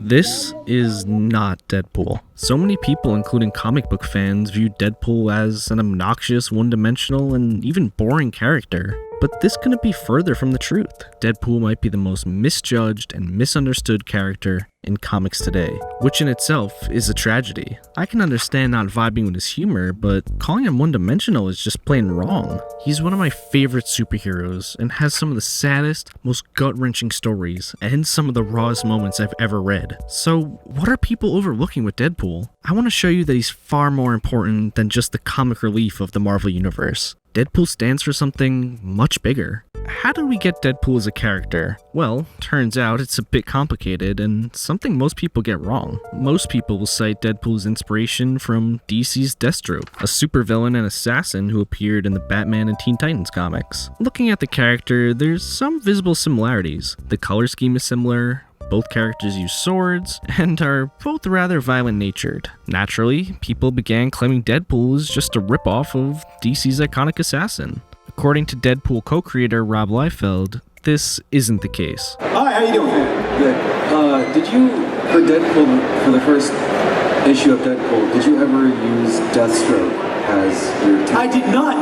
This is not Deadpool. So many people, including comic book fans, view Deadpool as an obnoxious, one-dimensional, and even boring character. But this couldn't be further from the truth. Deadpool might be the most misjudged and misunderstood character in comics today, which in itself is a tragedy. I can understand not vibing with his humor, but calling him one-dimensional is just plain wrong. He's one of my favorite superheroes and has some of the saddest, most gut-wrenching stories and some of the rawest moments I've ever read. So what are people overlooking with Deadpool? I want to show you that he's far more important than just the comic relief of the Marvel Universe. Deadpool stands for something much bigger. How did we get Deadpool as a character? Well, turns out it's a bit complicated and something most people get wrong. Most people will cite Deadpool's inspiration from DC's Deathstroke, a supervillain and assassin who appeared in the Batman and Teen Titans comics. Looking at the character, there's some visible similarities. The color scheme is similar, both characters use swords, and are both rather violent-natured. Naturally, people began claiming Deadpool is just a ripoff of DC's iconic assassin. According to Deadpool co-creator Rob Liefeld, this isn't the case. Hi, how you doing? Good. Did you, for Deadpool, for the first issue of Deadpool, did you ever use Deathstroke as your team? I did not.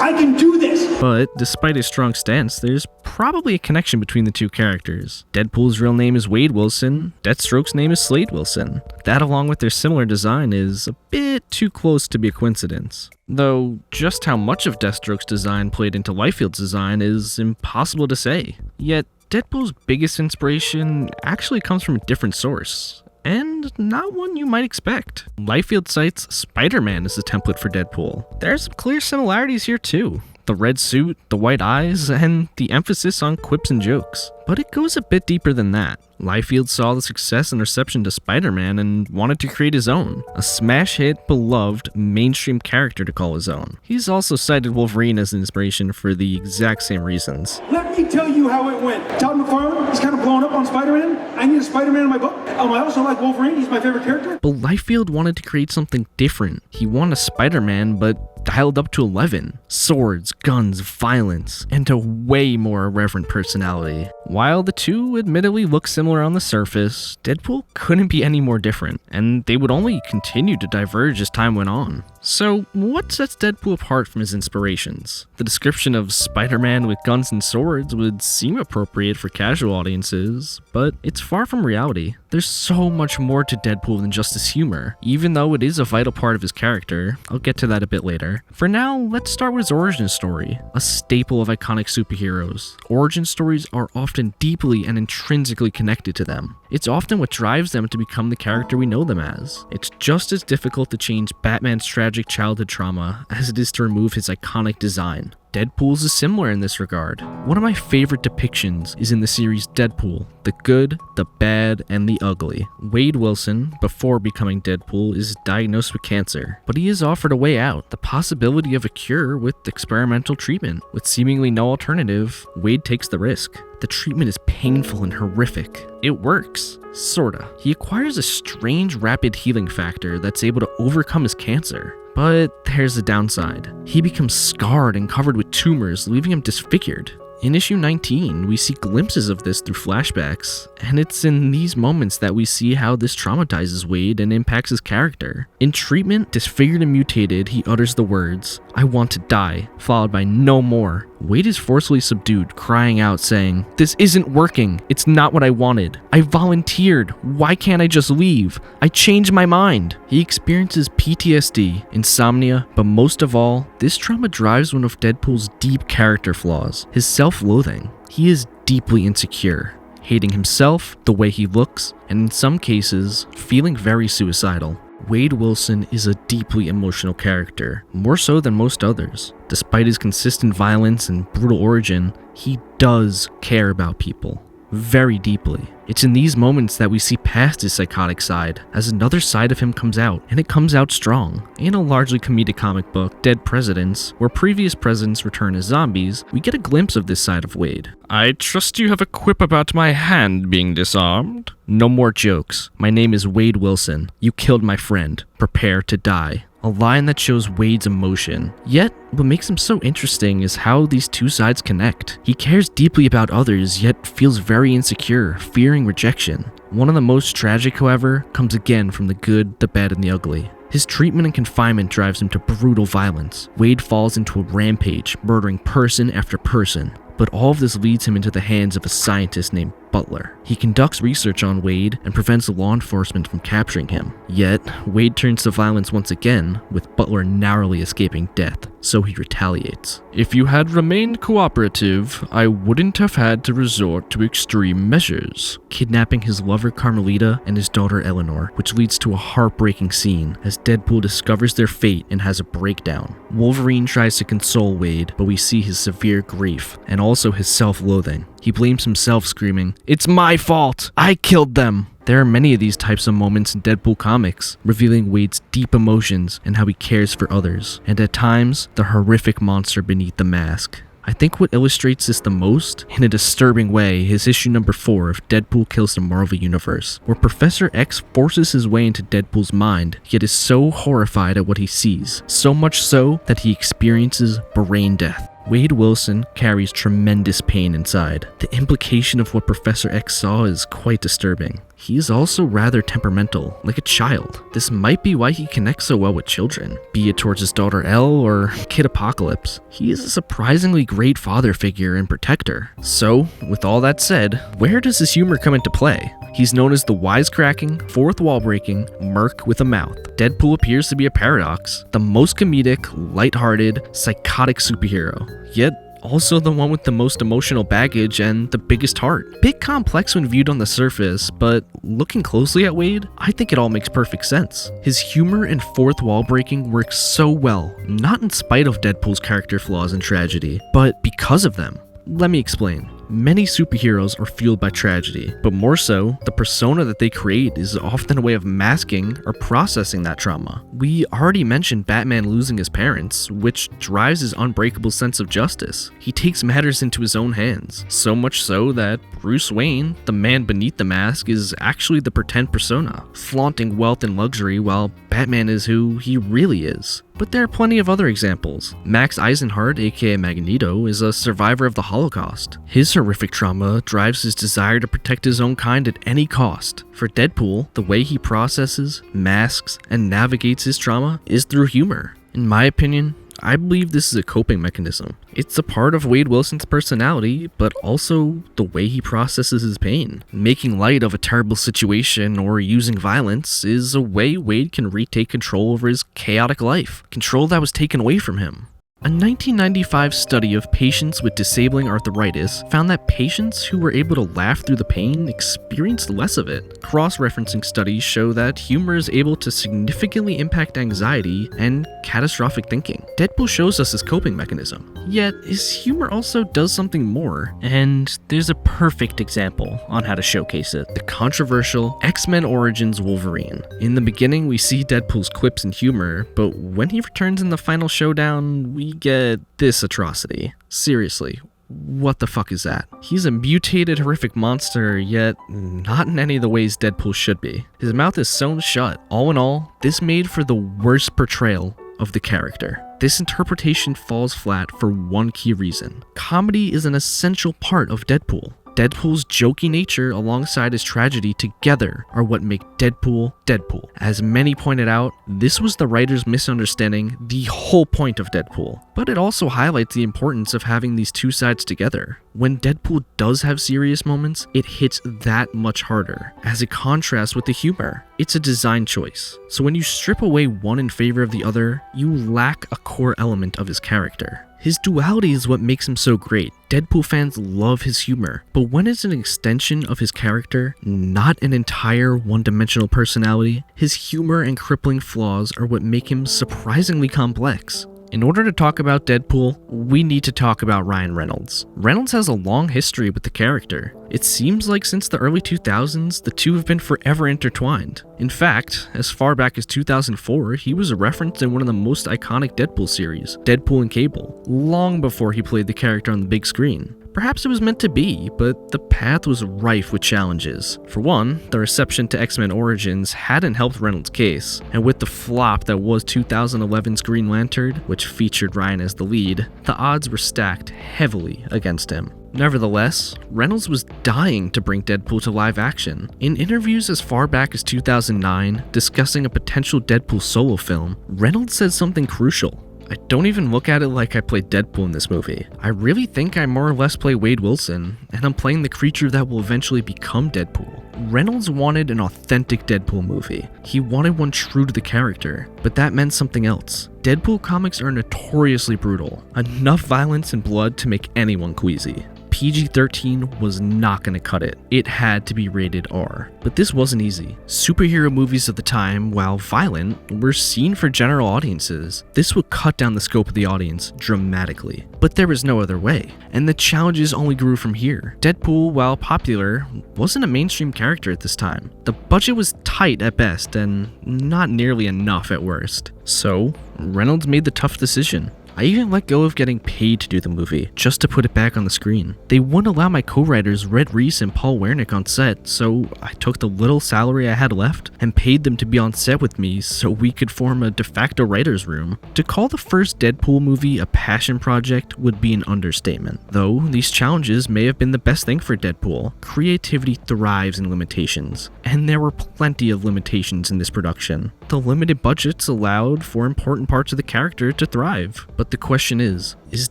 I can do this. But despite his strong stance, there's probably a connection between the two characters. Deadpool's real name is Wade Wilson, Deathstroke's name is Slade Wilson. That, along with their similar design, is a bit too close to be a coincidence. Though, just how much of Deathstroke's design played into Liefeld's design is impossible to say. Yet, Deadpool's biggest inspiration actually comes from a different source, and not one you might expect. Liefeld cites Spider-Man as the template for Deadpool. There's some clear similarities here too. The red suit, the white eyes, and the emphasis on quips and jokes. But it goes a bit deeper than that. Liefeld saw the success and reception to Spider-Man and wanted to create his own, a smash hit, beloved, mainstream character to call his own. He's also cited Wolverine as an inspiration for the exact same reasons. Let me tell you how it went. Todd McFarlane, he's kind of blown up on Spider-Man. I need a Spider-Man in my book. I also like Wolverine, he's my favorite character. But Liefeld wanted to create something different. He wanted a Spider-Man, but dialed up to 11. Swords, guns, violence, and a way more irreverent personality. While the two admittedly look similar on the surface, Deadpool couldn't be any more different, and they would only continue to diverge as time went on. So, what sets Deadpool apart from his inspirations? The description of Spider-Man with guns and swords would seem appropriate for casual audiences, but it's far from reality. There's so much more to Deadpool than just his humor, even though it is a vital part of his character. I'll get to that a bit later. For now, let's start with his origin story, a staple of iconic superheroes. Origin stories are often deeply and intrinsically connected to them. It's often what drives them to become the character we know them as. It's just as difficult to change Batman's tragic childhood trauma as it is to remove his iconic design. Deadpool's is similar in this regard. One of my favorite depictions is in the series Deadpool, the good, the bad, and the ugly. Wade Wilson, before becoming Deadpool, is diagnosed with cancer, but he is offered a way out, the possibility of a cure with experimental treatment. With seemingly no alternative, Wade takes the risk. The treatment is painful and horrific. It works. Sorta. He acquires a strange rapid healing factor that's able to overcome his cancer. But there's a downside. He becomes scarred and covered with tumors, leaving him disfigured. In issue 19, we see glimpses of this through flashbacks, and it's in these moments that we see how this traumatizes Wade and impacts his character. In treatment, disfigured and mutated, he utters the words, "I want to die," followed by "no more." Wade is forcefully subdued, crying out saying, "This isn't working. It's not what I wanted. I volunteered. Why can't I just leave? I changed my mind." He experiences PTSD, insomnia, but most of all, this trauma drives one of Deadpool's deep character flaws, his self-loathing. He is deeply insecure, hating himself, the way he looks, and in some cases, feeling very suicidal. Wade Wilson is a deeply emotional character, more so than most others. Despite his consistent violence and brutal origin, he does care about people, very deeply. It's in these moments that we see past his psychotic side, as another side of him comes out, and it comes out strong. In a largely comedic comic book, Dead Presidents, where previous presidents return as zombies, we get a glimpse of this side of Wade. "I trust you have a quip about my hand being disarmed." "No more jokes. My name is Wade Wilson. You killed my friend. Prepare to die." a line that shows Wade's emotion. Yet, what makes him so interesting is how these two sides connect. He cares deeply about others, yet feels very insecure, fearing rejection. One of the most tragic, however, comes again from the good, the bad, and the ugly. His treatment and confinement drives him to brutal violence. Wade falls into a rampage, murdering person after person. But all of this leads him into the hands of a scientist named Butler. He conducts research on Wade and prevents law enforcement from capturing him. Yet, Wade turns to violence once again, with Butler narrowly escaping death, so he retaliates. If you had remained cooperative, I wouldn't have had to resort to extreme measures. Kidnapping his lover Carmelita and his daughter Eleanor, which leads to a heartbreaking scene as Deadpool discovers their fate and has a breakdown. Wolverine tries to console Wade, but we see his severe grief and also his self-loathing. He blames himself, screaming, "It's my fault! I killed them!" There are many of these types of moments in Deadpool comics, revealing Wade's deep emotions and how he cares for others, and at times, the horrific monster beneath the mask. I think what illustrates this the most, in a disturbing way, is issue number 4 of Deadpool Kills the Marvel Universe, where Professor X forces his way into Deadpool's mind, yet is so horrified at what he sees, so much so that he experiences brain death. Wade Wilson carries tremendous pain inside. The implication of what Professor X saw is quite disturbing. He is also rather temperamental, like a child. This might be why he connects so well with children, be it towards his daughter Elle or Kid Apocalypse. He is a surprisingly great father figure and protector. So, with all that said, where does his humor come into play? He's known as the wisecracking, fourth wall breaking, merc with a mouth. Deadpool appears to be a paradox, the most comedic, lighthearted, psychotic superhero. Yet, also the one with the most emotional baggage and the biggest heart. Bit complex when viewed on the surface, but looking closely at Wade, I think it all makes perfect sense. His humor and fourth wall breaking works so well, not in spite of Deadpool's character flaws and tragedy, but because of them. Let me explain. Many superheroes are fueled by tragedy, but more so, the persona that they create is often a way of masking or processing that trauma. We already mentioned Batman losing his parents, which drives his unbreakable sense of justice. He takes matters into his own hands, so much so that Bruce Wayne, the man beneath the mask, is actually the pretend persona, flaunting wealth and luxury while Batman is who he really is. But there are plenty of other examples. Max Eisenhardt, aka Magneto, is a survivor of the Holocaust. His horrific trauma drives his desire to protect his own kind at any cost. For Deadpool, the way he processes, masks, and navigates his trauma is through humor. In my opinion, I believe this is a coping mechanism. It's a part of Wade Wilson's personality, but also the way he processes his pain. Making light of a terrible situation or using violence is a way Wade can retake control over his chaotic life, control that was taken away from him. A 1995 study of patients with disabling arthritis found that patients who were able to laugh through the pain experienced less of it. Cross-referencing studies show that humor is able to significantly impact anxiety and catastrophic thinking. Deadpool shows us his coping mechanism, yet his humor also does something more, and there's a perfect example on how to showcase it. The controversial X-Men Origins Wolverine. In the beginning, we see Deadpool's quips and humor, but when he returns in the final showdown, we get this atrocity. Seriously, what the fuck is that? He's a mutated, horrific monster, yet not in any of the ways Deadpool should be. His mouth is sewn shut. All in all, this made for the worst portrayal of the character. This interpretation falls flat for one key reason. Comedy is an essential part of Deadpool. Deadpool's jokey nature alongside his tragedy together are what make Deadpool Deadpool. As many pointed out, this was the writer's misunderstanding the whole point of Deadpool, but it also highlights the importance of having these two sides together. When Deadpool does have serious moments, it hits that much harder, as it contrasts with the humor. It's a design choice. So when you strip away one in favor of the other, you lack a core element of his character. His duality is what makes him so great. Deadpool fans love his humor, but when it's an extension of his character, not an entire one-dimensional personality, his humor and crippling flaws are what make him surprisingly complex. In order to talk about Deadpool, we need to talk about Ryan Reynolds. Reynolds has a long history with the character. It seems like since the early 2000s, the two have been forever intertwined. In fact, as far back as 2004, he was referenced in one of the most iconic Deadpool series, Deadpool and Cable, long before he played the character on the big screen. Perhaps it was meant to be, but the path was rife with challenges. For one, the reception to X-Men Origins hadn't helped Reynolds' case, and with the flop that was 2011's Green Lantern, which featured Ryan as the lead, the odds were stacked heavily against him. Nevertheless, Reynolds was dying to bring Deadpool to live action. In interviews as far back as 2009, discussing a potential Deadpool solo film, Reynolds said something crucial. "I don't even look at it like I played Deadpool in this movie. I really think I more or less play Wade Wilson, and I'm playing the creature that will eventually become Deadpool." Reynolds wanted an authentic Deadpool movie. He wanted one true to the character, but that meant something else. Deadpool comics are notoriously brutal. Enough violence and blood to make anyone queasy. PG-13 was not going to cut it. It had to be rated R. But this wasn't easy. Superhero movies of the time, while violent, were seen for general audiences. This would cut down the scope of the audience dramatically. But there was no other way, and the challenges only grew from here. Deadpool, while popular, wasn't a mainstream character at this time. The budget was tight at best, and not nearly enough at worst. So, Reynolds made the tough decision. I even let go of getting paid to do the movie, just to put it back on the screen. They wouldn't allow my co-writers Red Reese and Paul Wernick on set, so I took the little salary I had left and paid them to be on set with me so we could form a de facto writer's room. To call the first Deadpool movie a passion project would be an understatement. Though, these challenges may have been the best thing for Deadpool. Creativity thrives in limitations, and there were plenty of limitations in this production. The limited budgets allowed for important parts of the character to thrive. But the question is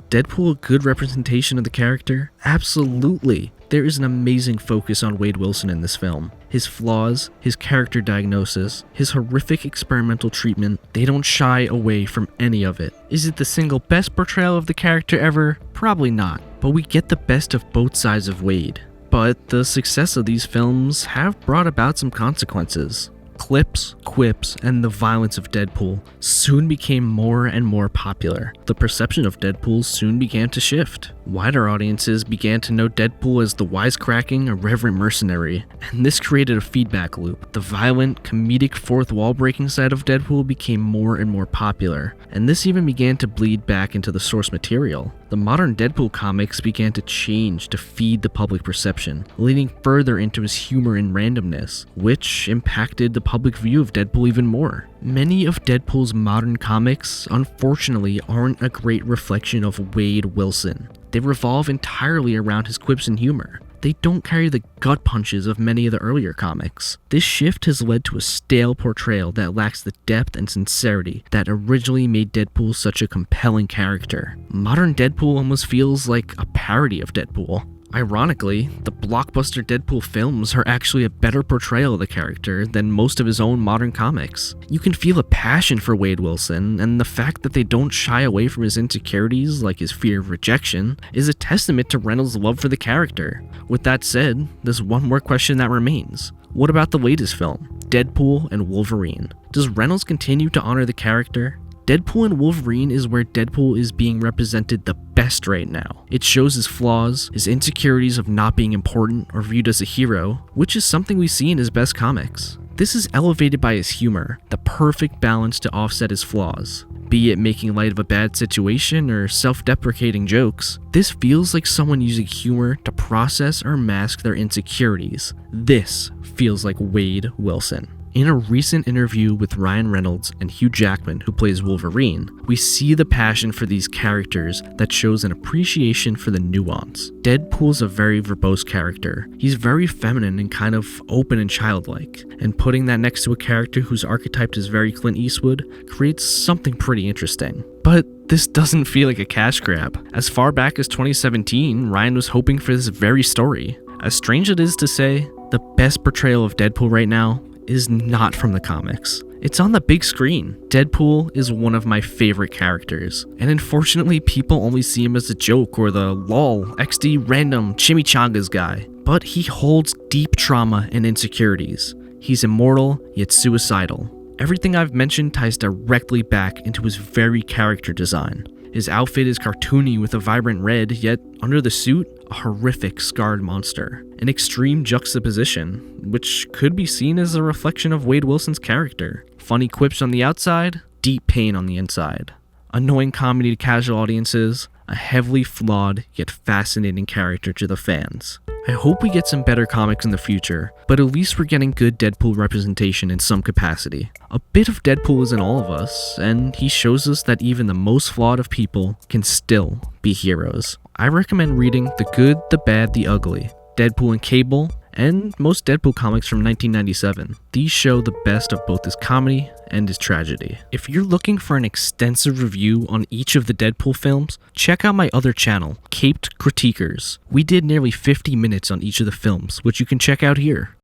Deadpool a good representation of the character? Absolutely. There is an amazing focus on Wade Wilson in this film. His flaws, his character diagnosis, his horrific experimental treatment, they don't shy away from any of it. Is it the single best portrayal of the character ever? Probably not. But we get the best of both sides of Wade. But the success of these films have brought about some consequences. Clips, quips, and the violence of Deadpool soon became more and more popular. The perception of Deadpool soon began to shift. Wider audiences began to know Deadpool as the wisecracking, irreverent mercenary, and this created a feedback loop. The violent, comedic fourth wall breaking side of Deadpool became more and more popular, and this even began to bleed back into the source material. The modern Deadpool comics began to change to feed the public perception, leading further into his humor and randomness, which impacted the public view of Deadpool even more. Many of Deadpool's modern comics, unfortunately, aren't a great reflection of Wade Wilson. They revolve entirely around his quips and humor. They don't carry the gut punches of many of the earlier comics. This shift has led to a stale portrayal that lacks the depth and sincerity that originally made Deadpool such a compelling character. Modern Deadpool almost feels like a parody of Deadpool. Ironically, the blockbuster Deadpool films are actually a better portrayal of the character than most of his own modern comics. You can feel a passion for Wade Wilson, and the fact that they don't shy away from his insecurities, like his fear of rejection, is a testament to Reynolds' love for the character. With that said, there's one more question that remains. What about the latest film, Deadpool and Wolverine? Does Reynolds continue to honor the character? Deadpool and Wolverine is where Deadpool is being represented the best right now. It shows his flaws, his insecurities of not being important or viewed as a hero, which is something we see in his best comics. This is elevated by his humor, the perfect balance to offset his flaws. Be it making light of a bad situation or self-deprecating jokes, this feels like someone using humor to process or mask their insecurities. This feels like Wade Wilson. In a recent interview with Ryan Reynolds and Hugh Jackman, who plays Wolverine, we see the passion for these characters that shows an appreciation for the nuance. Deadpool's a very verbose character. He's very feminine and kind of open and childlike, and putting that next to a character whose archetype is very Clint Eastwood creates something pretty interesting. But this doesn't feel like a cash grab. As far back as 2017, Ryan was hoping for this very story. As strange it is to say, the best portrayal of Deadpool right now is not from the comics. It's on the big screen. Deadpool is one of my favorite characters, and unfortunately people only see him as a joke or the lol, XD random chimichangas guy. But he holds deep trauma and insecurities. He's immortal, yet suicidal. Everything I've mentioned ties directly back into his very character design. His outfit is cartoony with a vibrant red, yet under the suit, a horrific scarred monster. An extreme juxtaposition, which could be seen as a reflection of Wade Wilson's character. Funny quips on the outside, deep pain on the inside. Annoying comedy to casual audiences, a heavily flawed yet fascinating character to the fans. I hope we get some better comics in the future, but at least we're getting good Deadpool representation in some capacity. A bit of Deadpool is in all of us, and he shows us that even the most flawed of people can still be heroes. I recommend reading The Good, the Bad, the Ugly, Deadpool and Cable, and most Deadpool comics from 1997. These show the best of both his comedy and his tragedy. If you're looking for an extensive review on each of the Deadpool films, check out my other channel, Caped Critiquers. We did nearly 50 minutes on each of the films, which you can check out here.